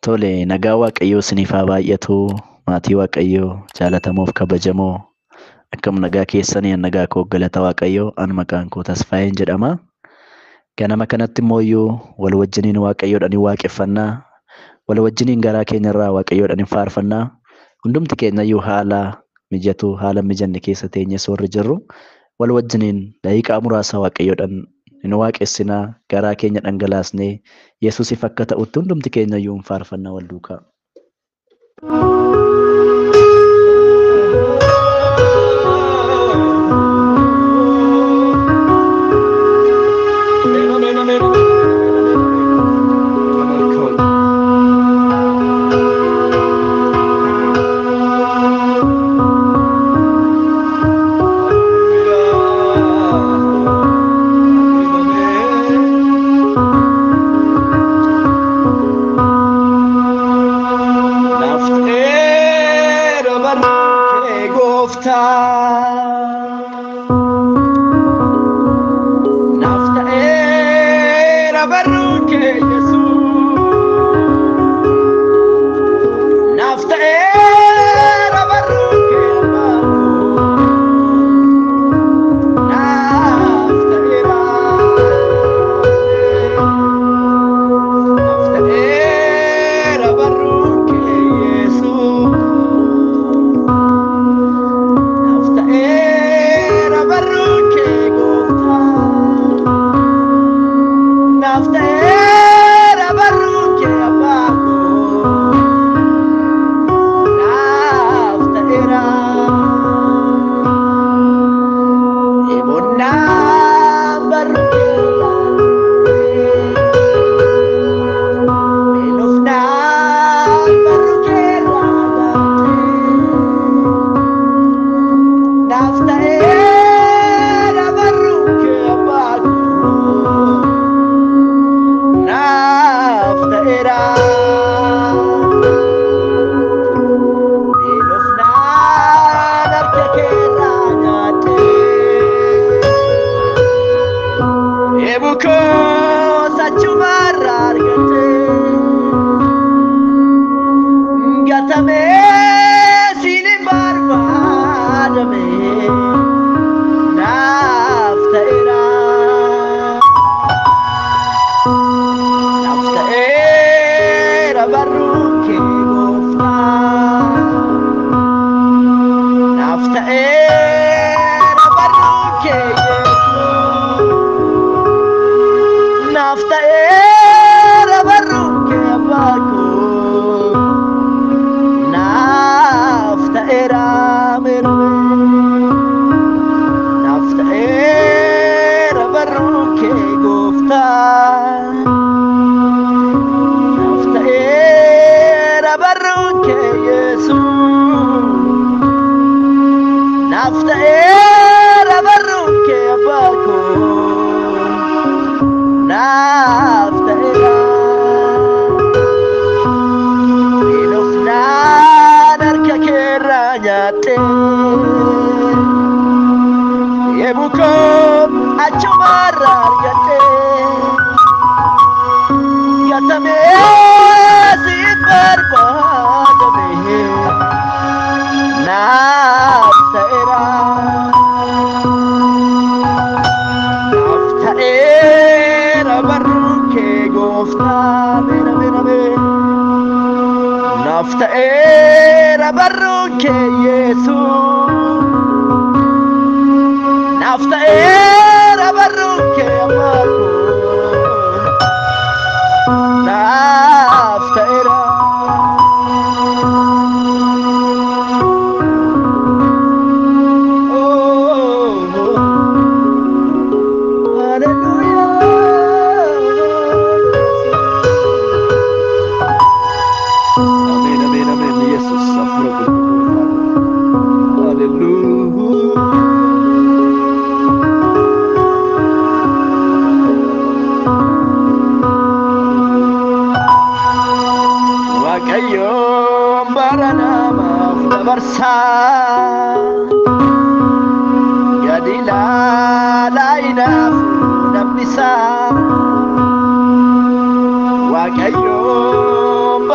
Tole, nagaa Waaqayyoo isiniif haa baay'atu. Maatii Waaqayyoo jaalatamoo fi kabajamoo akkam nagaa keessanii? Nagaa koo galata Waaqayyoo. Ani maqaan koo Tasfaayeen jedhama. Ganama kanatti immoo wal wajjiniin Waaqayyoodhaan waaqeffannaa. Wal wajjiniin garaa keenyarraa Waaqayyoodhaan faarfannaa. Hundumti keenya haala mijatu, haala mijanne keessa teenyee soorri jirru. Wal wajjiniin daqiiqaa muraasa Waaqayyoodhaan hin waaqessinaa. Garaa keenya dhangalaasnee Yesuusiif akka ta'utti hundumti keenya hin faarfannaa wal duukaa.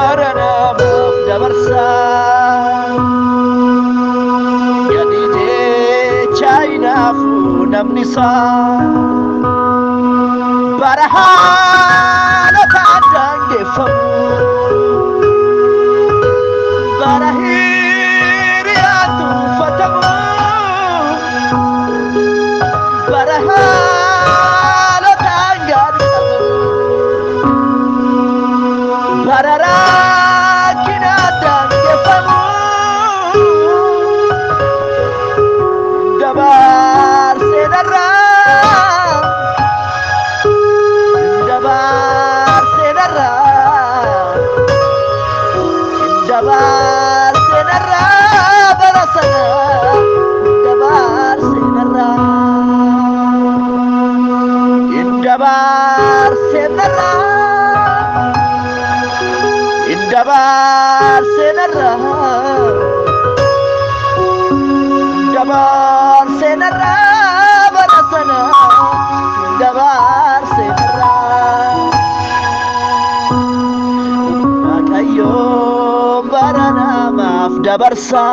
barana dabarsa yadide China fu namnisa barahana tadange famu barahiri atu fatamu barahana tangan barara kina dange famu dabar senara dabar senara dabar senara barasana dabar senara dabar senara dabar senara dabar senara barasana dabar senara Waaqayyo barana maaf dabarsa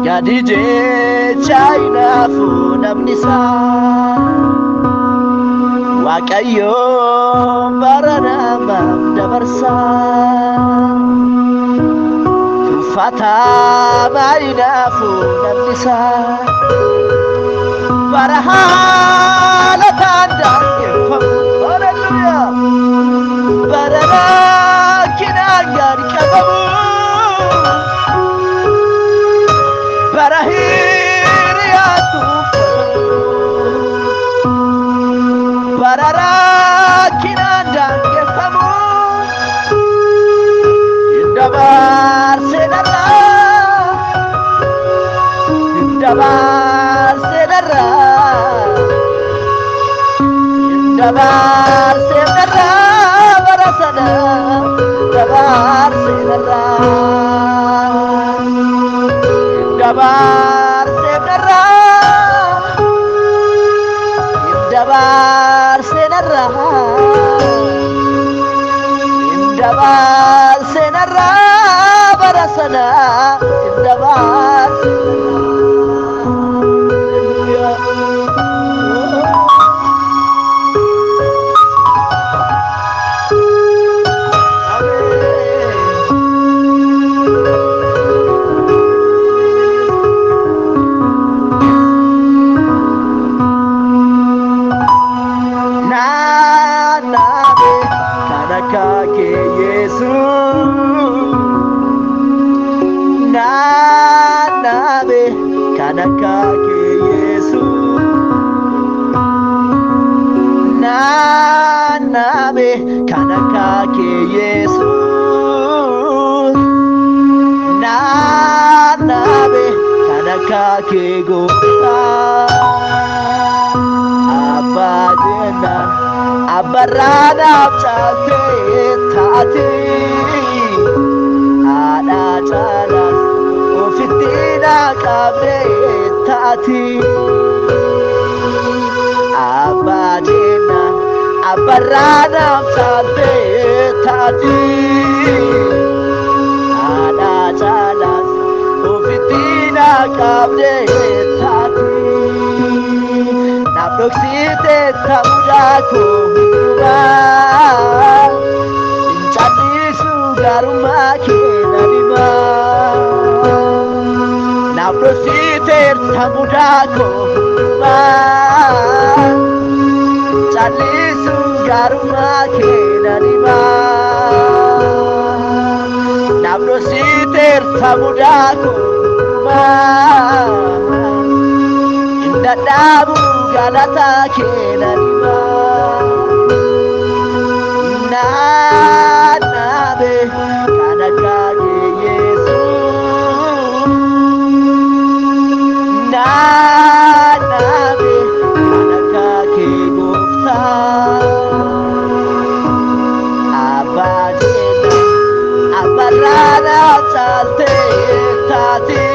yadide China fu namnisa Waaqayyo barana maaf dabarsa tufata baina fu namnisa barahala tandange hallelujah barana kinangan kabamu barahiriatu barara kinangan kabamu indabar senara indabar senara indabar senara barasana dabar senara dabar senara dabar senara dabar senara barasana dabar kanaka ke Yesu nabe kanaka ke Yesu nabe kanaka ke Gosa abadena abarada chate thati ada chala fitina kabre tati abadena abarana sate tati ada jalan fitina kabre tati naproksite tamudaku ba incani sugaruma kenalima naprosite tamudaku ba chalisu garuma kenalima naprosite tamudaku ba indadabu galata kenalima nabe kanaka Yesu nabe kanaka Gupta abadena abarana chalte tati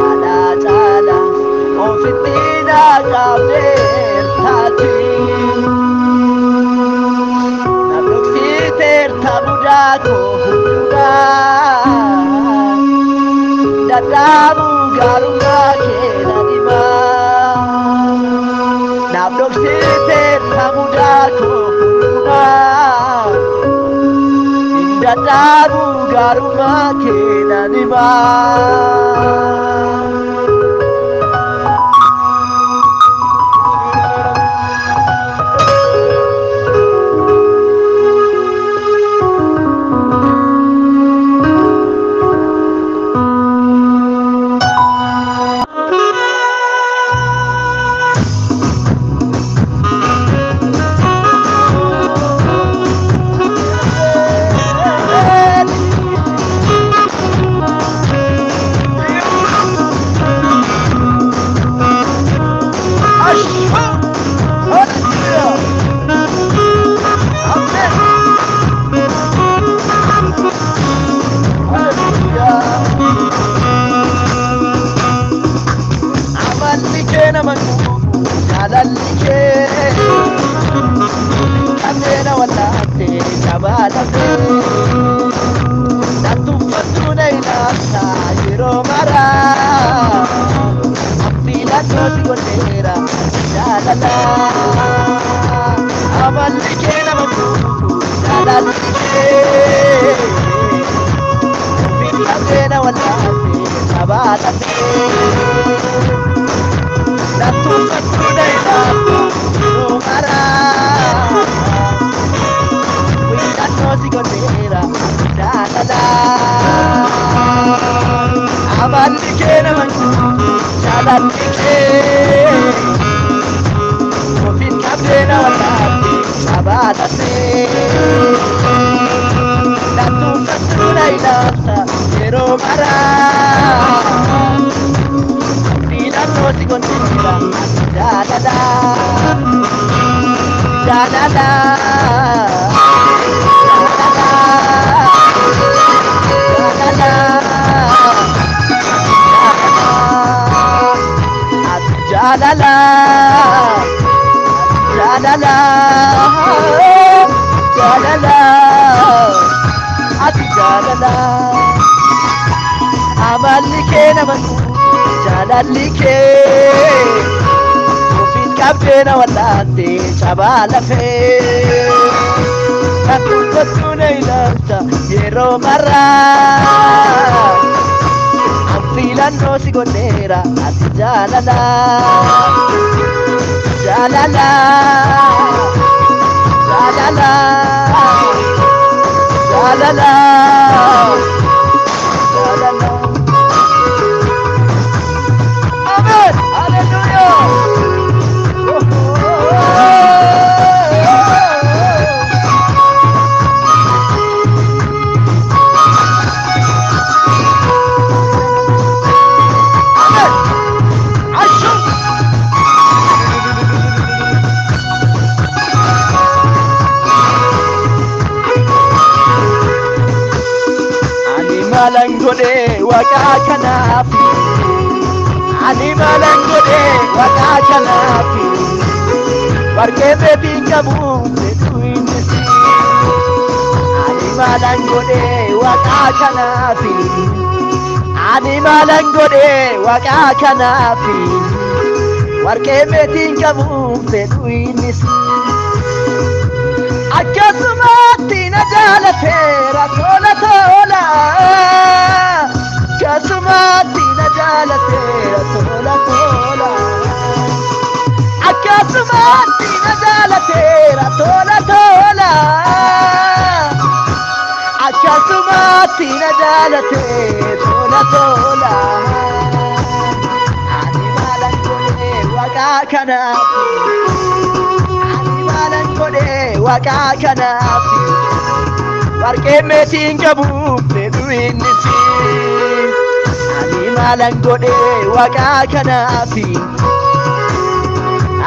ada chala ofitina kabe ko hunda dadabu garunga kenanima nabdok site hamuda ko hunda dadabu garunga kenanima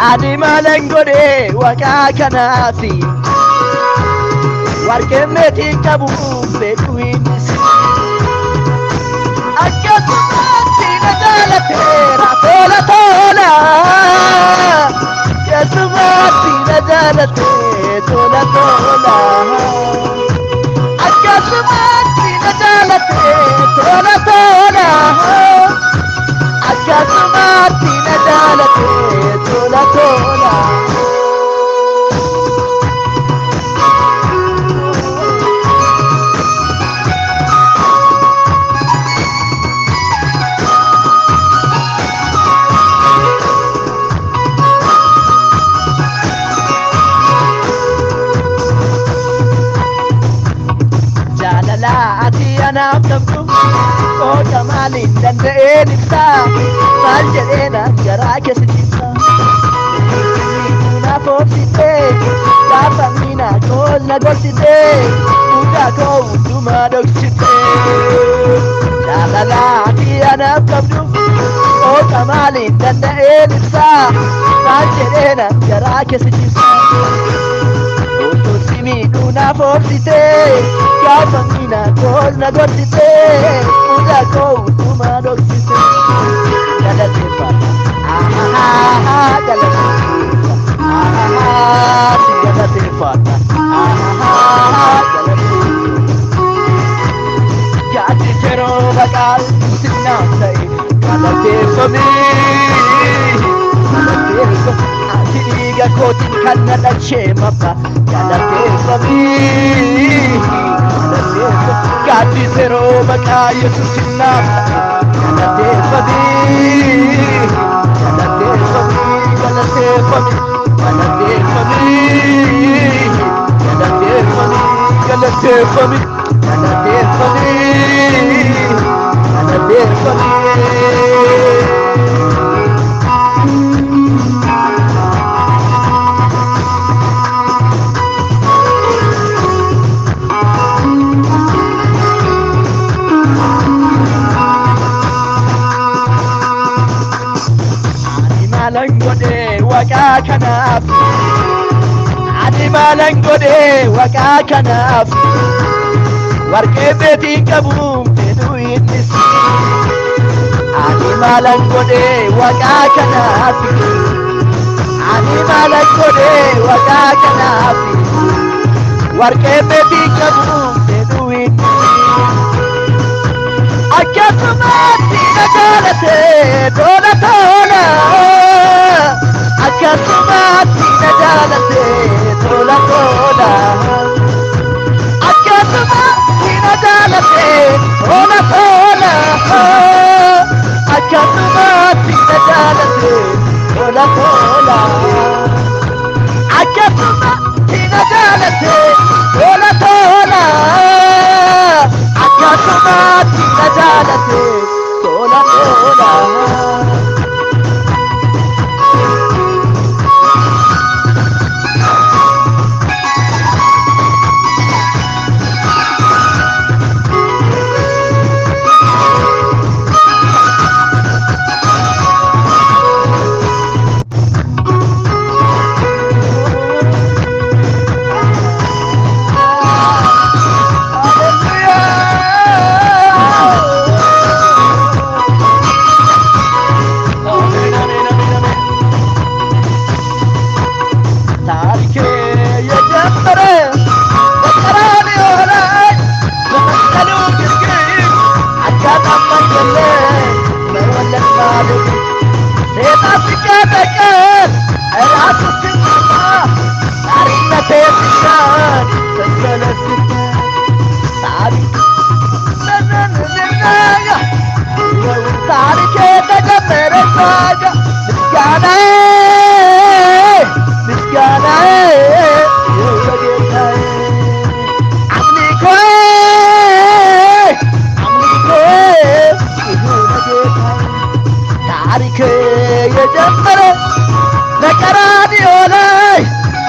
Ani malangode waka kanafi warke meti kabu beduinis akasumati nadala tera tola tola kasumati nadala tola tola jaalate tola tola akkasumatti na jaalate tola tola. Ati anaaf qabdu qooda maaliin danda'een ibsa maal jedheenaan garaa keessatti ibsa naaf oobsite gaafa miinaa koos na gorsite mudaa koo hundumaa dhoksite jaalala ati anaaf qabdu qooda maaliin danda'een ibsa maal jedheenaan garaa keessatti ibsa Una fortite, Gafamina, Cosna Gortite, Uda Go, Uma Doxite, Galatepa, Galatepa, Gatitero Bagal, Sinasai, Galatepa, Galatepa, Antiliga Cotin Canada Chemapa. Gatti zero baka Yesus nam galate fabi galate fabi galate fabi galate fabi galate fabi galate fabi galate fabi galate fabi Malangode waka kanaf Adi malangode waka kanaf Warke beti kabum tedu innis Adi malangode waka kanaf Adi malangode waka kanaf Warke beti kabum tedu innis Akkasumatti na jaalate tola tola Akkasumatti na jaalate tola tola Akkasumatti na jaalate tola tola Akkasumatti na jaalate tola tola Akkasumatti na jaalate tola tola Akkasumatti na jaalate tola tola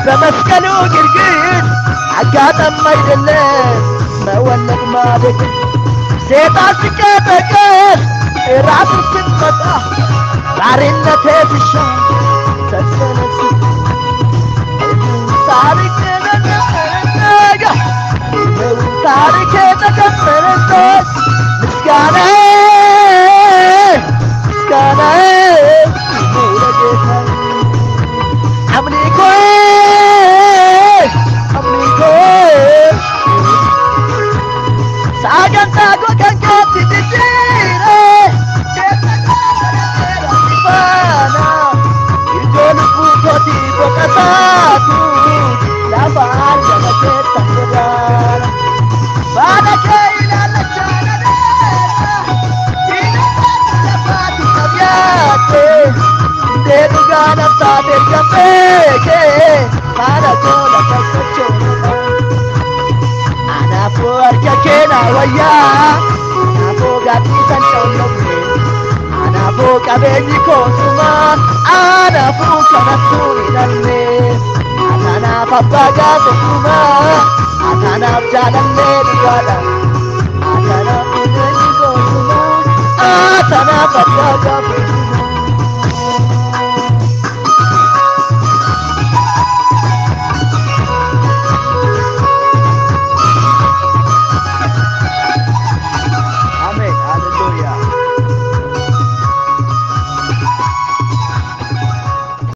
በመስቀሉ ግርግር አጋጠም አይደለም መወለድ ማደግ ሴጣን ሲቀጠቀጥ ራሱ ስትመጣ ባርነቴ ሲሻር ተሰነስ ታሪክ ነገ ታሪክ ተከፈለበት ምስጋናዬ ምስጋናዬ Sagan tago sochoonama. Anaafuu harka keena wayyaa, anaafuu gaaddisan coollofne, anaafuu qabeenyi koosuma, anaafuu kanattuu hidhanne. Atanaaf abbaa gaafachuma, atanaaf jaalallee dhugaadha, atanaaf onneen goosuma, atanaaf abbaa gaafachuma.